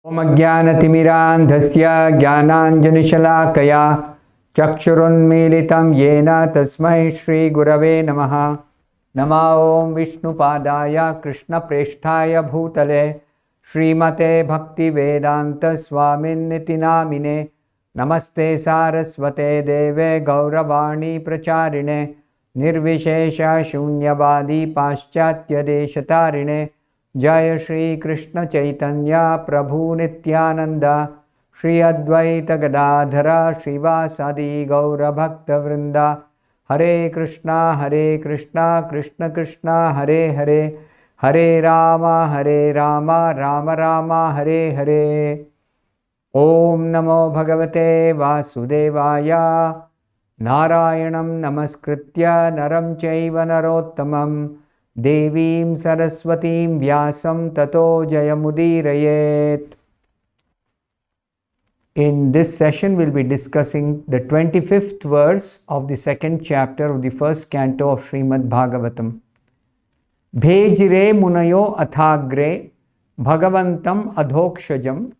Om Ajnanatimirandhasya Jnananjanishalaakaya Chakshurunmilitam Yena Tasmai Shri Gurave Namaha. Nama Om Vishnupadaya Krishna Presthaya Bhutale Srimate Bhaktivedanta Swamin Niti Namine. Namaste Saraswate Deve Gauravani Pracharine Nirvishesha Shunyavadi Paschatya Deshatarine. Jaya Shri Krishna Chaitanya Prabhu Nityananda Shri Advaita Gadadhara Srivasadi Gaura Bhakta Vrinda. Hare Krishna Krishna Krishna Hare Hare Hare Rama Rama Rama Hare Hare. Om Namo Bhagavate Vasudevaya. Narayanam Namaskritya Naram Chaiva Narottamam Devim Saraswatim Vyasam Tato Jayamudirayet. In this session, we'll be discussing the 25th verse of the second chapter of the first canto of Srimad-Bhagavatam. Bhejire munayo athagre bhagavantam adhokshajam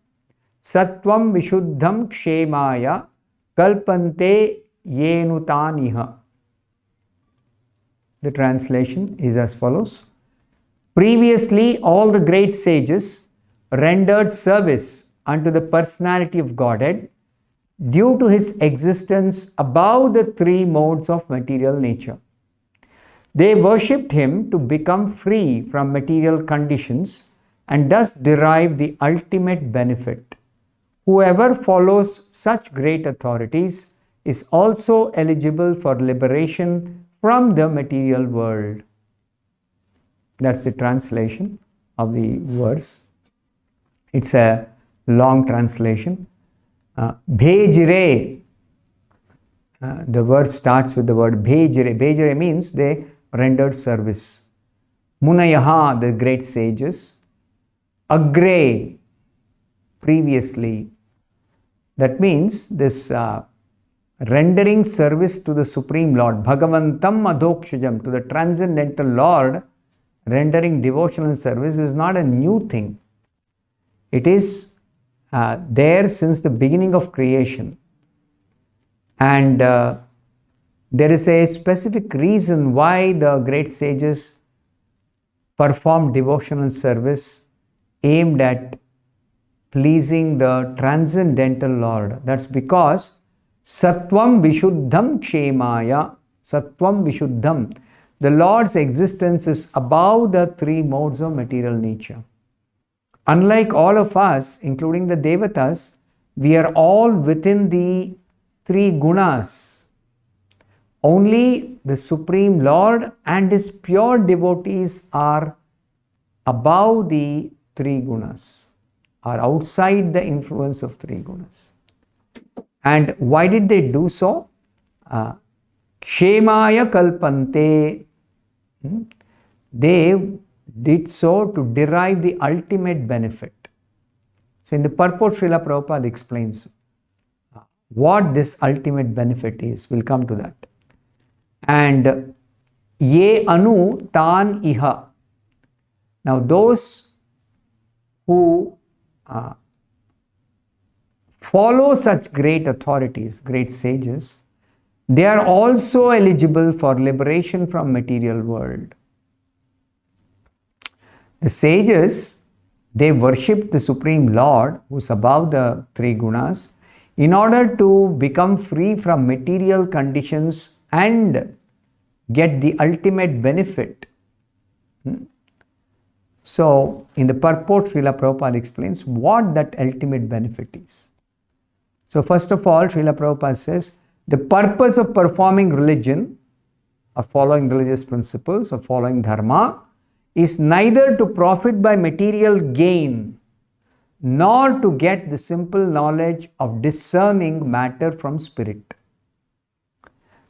sattvam vishuddham kshemaya kalpante yenutaniha. The translation is as follows. Previously, all the great sages rendered service unto the personality of Godhead due to his existence above the three modes of material nature. They worshipped him to become free from material conditions and thus derive the ultimate benefit. Whoever follows such great authorities is also eligible for liberation from the material world. That's the translation of the verse. It's a long translation. Bhejire, the word starts with the word bhejire. Bhejire means they rendered service. Munayaha, the great sages. Agre, previously. That means this rendering service to the Supreme Lord, Bhagavantam Adhokshajam, to the Transcendental Lord, rendering devotional service is not a new thing. It is there since the beginning of creation. And there is a specific reason why the great sages performed devotional service aimed at pleasing the Transcendental Lord. That's because Sattvam Vishuddham Kshemaya. Sattvam Vishuddham. The Lord's existence is above the three modes of material nature. Unlike all of us, including the Devatas, we are all within the three gunas. Only the Supreme Lord and his pure devotees are above the three gunas, are outside the influence of three gunas. And why did they do so? Kshemaya kalpante. They did so to derive the ultimate benefit. So in the purport, Srila Prabhupada explains what this ultimate benefit is. We'll come to that. And ye anu tan iha. Now those who follow such great authorities, great sages, they are also eligible for liberation from material world. The sages, they worship the Supreme Lord who is above the three gunas in order to become free from material conditions and get the ultimate benefit. So, in the purport, Srila Prabhupada explains what that ultimate benefit is. So, first of all, Srila Prabhupada says, the purpose of performing religion, or following religious principles, or following dharma, is neither to profit by material gain, nor to get the simple knowledge of discerning matter from spirit.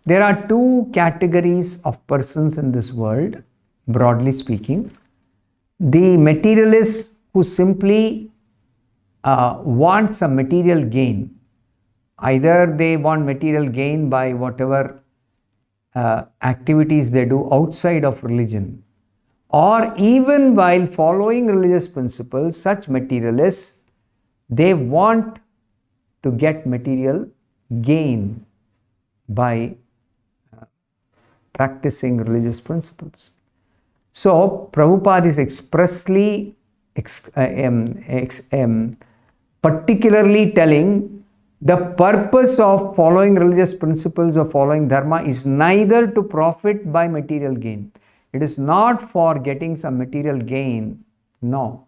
There are two categories of persons in this world, broadly speaking. The materialists who simply want some material gain. Either they want material gain by whatever activities they do outside of religion, or even while following religious principles, such materialists They want to get material gain by practicing religious principles. So Prabhupada is expressly particularly telling the purpose of following religious principles or following dharma is neither to profit by material gain. It is not for getting some material gain. No.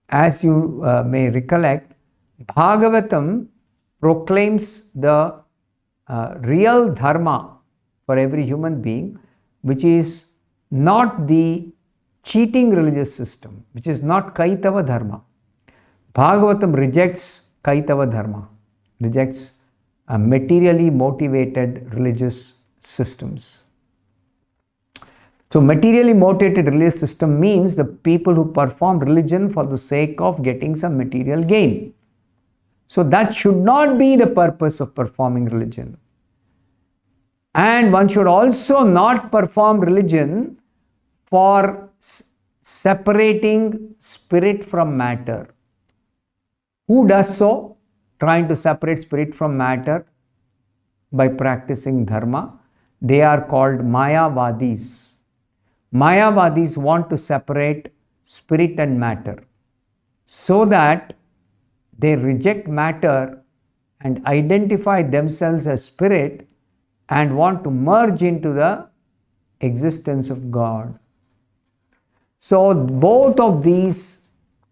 As you may recollect, Bhagavatam proclaims the real dharma for every human being, which is not the cheating religious system, which is not Kaitava dharma. Bhagavatam rejects Kaitava dharma, rejects materially motivated religious systems. So materially motivated religious system means the people who perform religion for the sake of getting some material gain. So that should not be the purpose of performing religion. And one should also not perform religion for separating spirit from matter. Who does so? Trying to separate spirit from matter by practicing dharma. They are called Mayavadis. Mayavadis want to separate spirit and matter so that they reject matter and identify themselves as spirit and want to merge into the existence of God. So both of these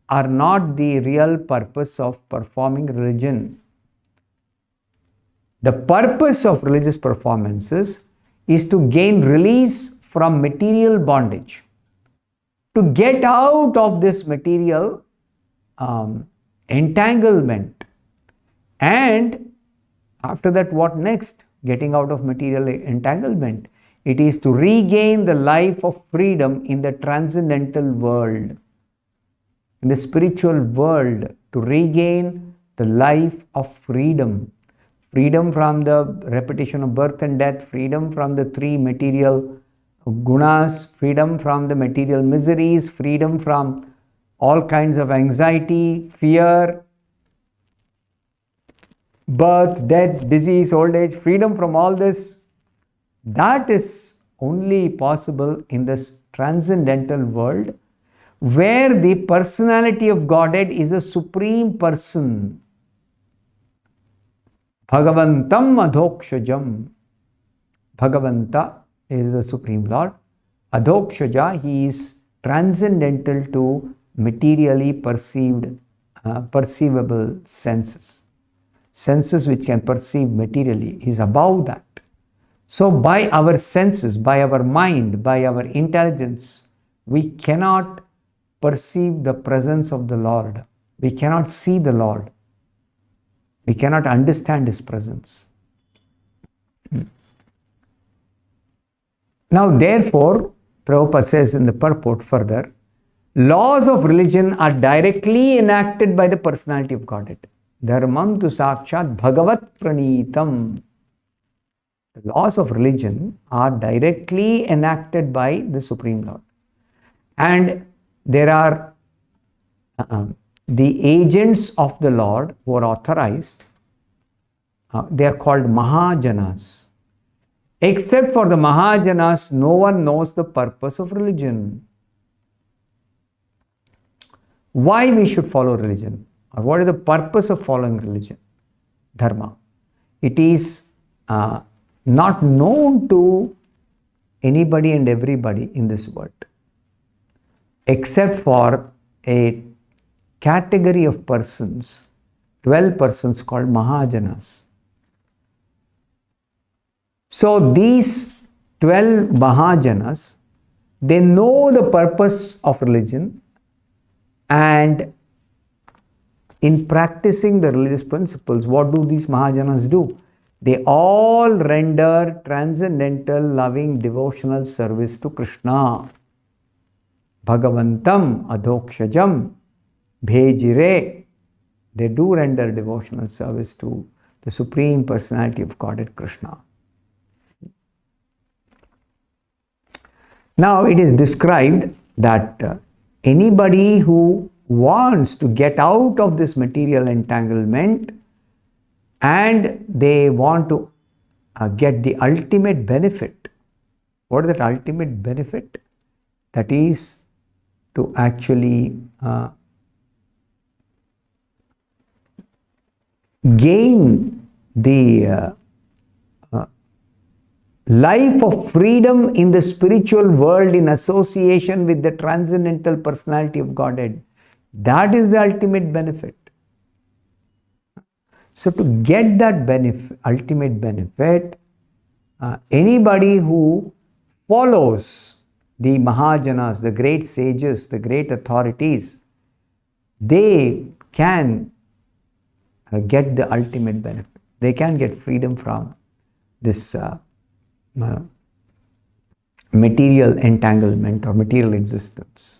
are not the real purpose of performing religion. The purpose of religious performances is to gain release from material bondage, to get out of this material entanglement. And after that, what next? Getting out of material entanglement. It is to regain the life of freedom in the transcendental world, in the spiritual world, to regain the life of freedom. Freedom from the repetition of birth and death, freedom from the three material gunas, freedom from the material miseries, freedom from all kinds of anxiety, fear, birth, death, disease, old age, freedom from all this. That is only possible in this transcendental world where the personality of Godhead is a supreme person. Bhagavantam adhokshajam. Bhagavanta is the Supreme Lord. Adhokshaja, he is transcendental to materially perceivable senses. Senses which can perceive materially, he is above that. So by our senses, by our mind, by our intelligence, we cannot perceive the presence of the Lord. We cannot see the Lord. We cannot understand his presence. Now therefore, Prabhupada says in the purport further, laws of religion are directly enacted by the personality of Godhead. Dharmam tu sakshat bhagavat pranitam. The laws of religion are directly enacted by the Supreme Lord. And there are the agents of the Lord who are authorized. They are called Mahajanas. Except for the Mahajanas, no one knows the purpose of religion. Why we should follow religion? Or what is the purpose of following religion? Dharma. It is not known to anybody and everybody in this world, except for a category of persons, 12 persons called Mahajanas. So these 12 Mahajanas, they know the purpose of religion, and in practicing the religious principles, what do these Mahajanas do? They all render transcendental, loving, devotional service to Krishna. Bhagavantam adhokshajam bhejire. They do render devotional service to the Supreme Personality of Godhead, Krishna. Now it is described that anybody who wants to get out of this material entanglement, and they want to get the ultimate benefit. What is that ultimate benefit? That is to actually gain the life of freedom in the spiritual world in association with the transcendental personality of Godhead. That is the ultimate benefit. So to get that ultimate benefit, anybody who follows the Mahajanas, the great sages, the great authorities, they can get the ultimate benefit. They can get freedom from this material entanglement or material existence.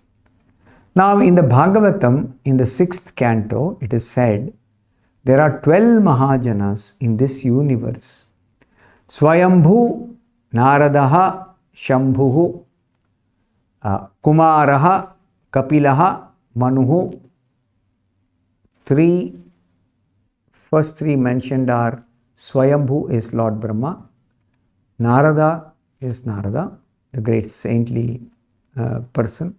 Now in the Bhagavatam, in the 6th canto, it is said, there are 12 Mahajanas in this universe. Swayambhu, Naradaha, Shambhuhu, Kumaraha, Kapilaha, Manuhu. First three mentioned are Swayambhu is Lord Brahma, Narada is Narada, the great saintly person,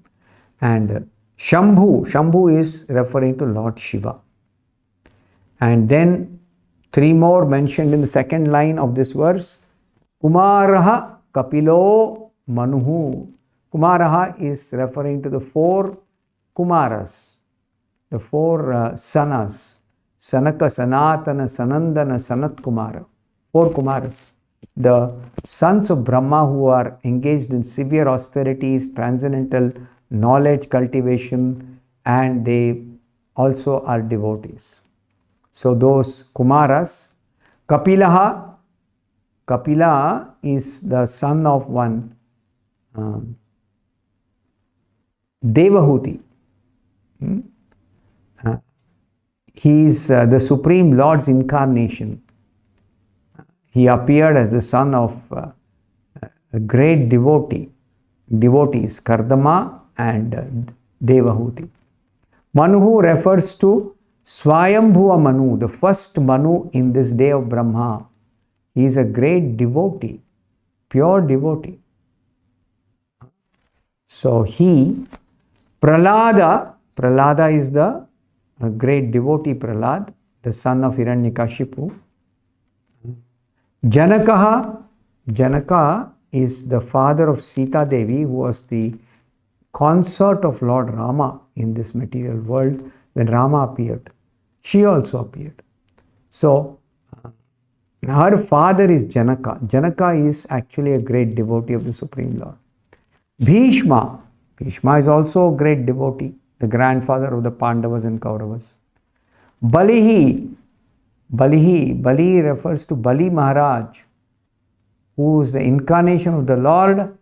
and Shambhu is referring to Lord Shiva. And then three more mentioned in the second line of this verse, Kumaraha, Kapilo, Manuhu. Kumaraha is referring to the 4 Kumaras, the 4 Sanas, Sanaka, Sanatana, Sanandana, Sanat Kumara, 4 Kumaras. The sons of Brahma who are engaged in severe austerities, transcendental knowledge cultivation, and they also are devotees. So those Kumaras, Kapila is the son of one Devahuti. He is the Supreme Lord's incarnation. He appeared as the son of a great devotees, Kardama and Devahuti. Manuhu refers to Swayambhuva Manu, the first Manu in this day of Brahma. He is a great devotee, pure devotee. So he, Prahlada is the great devotee Prahlad, the son of Hiranyakashipu. Janaka is the father of Sita Devi, who was the consort of Lord Rama in this material world when Rama appeared. She also appeared. So her father is Janaka. Janaka is actually a great devotee of the Supreme Lord. Bhishma is also a great devotee, the grandfather of the Pandavas and Kauravas. Bali refers to Bali Maharaj, who is the incarnation of the Lord.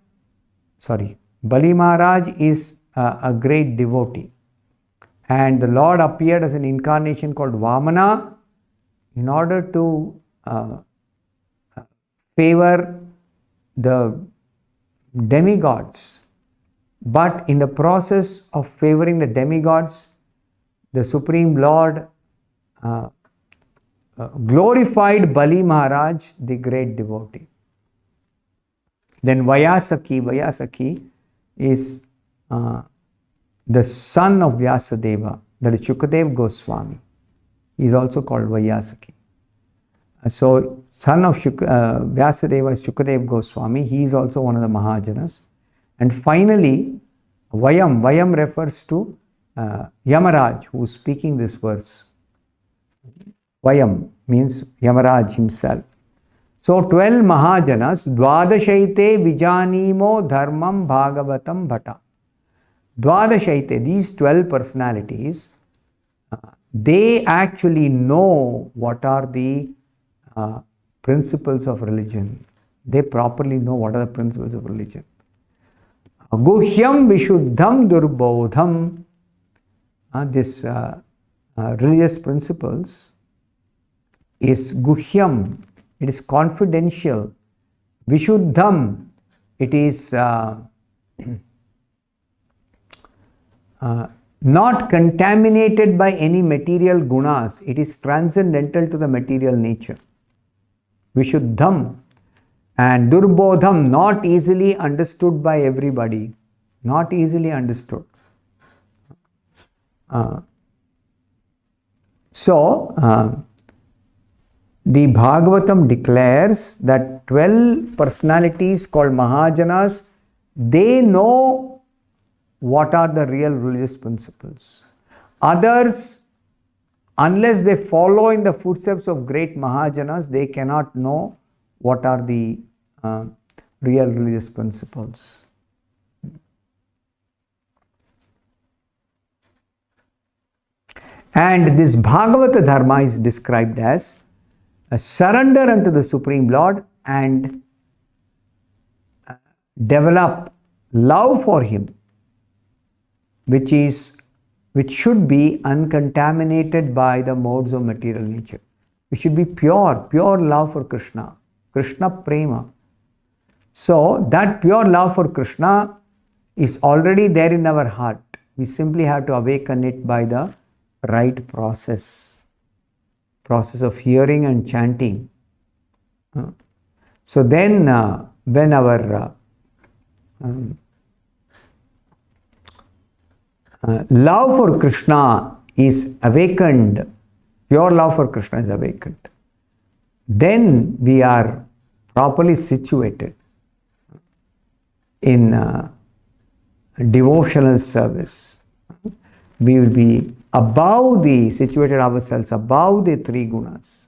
Bali Maharaj is a great devotee. And the Lord appeared as an incarnation called Vamana in order to favor the demigods. But in the process of favoring the demigods, the Supreme Lord glorified Bali Maharaj, the great devotee. Then Vyasaki is the son of Vyasadeva, that is Shukadev Goswami. He is also called Vyasaki. So, son of Vyasadeva is Shukadev Goswami. He is also one of the Mahajanas. And finally, Vayam refers to Yamaraj, who is speaking this verse. Vayam means Yamaraj himself. So 12 Mahajanas, Dwadashaite Vijanimo Dharmam Bhagavatam Bhata. Dwadashaite, these 12 personalities, they actually know what are the principles of religion. They properly know what are the principles of religion. Guhyam Vishuddham Durbodham. This religious principles is Guhyam. It is confidential. Vishuddham. It is not contaminated by any material gunas. It is transcendental to the material nature. Vishuddham and Durbodham, not easily understood by everybody. Not easily understood. The Bhagavatam declares that 12 personalities called Mahajanas, they know what are the real religious principles. Others, unless they follow in the footsteps of great Mahajanas, they cannot know what are the real religious principles. And this Bhagavata Dharma is described as a surrender unto the Supreme Lord and develop love for Him, which should be uncontaminated by the modes of material nature. We should be pure love for Krishna, Krishna Prema. So that pure love for Krishna is already there in our heart. We simply have to awaken it by the right process of hearing and chanting. So then when our love for Krishna is awakened, pure love for Krishna is awakened, then we are properly situated in devotional service. We will be situated ourselves above the three gunas.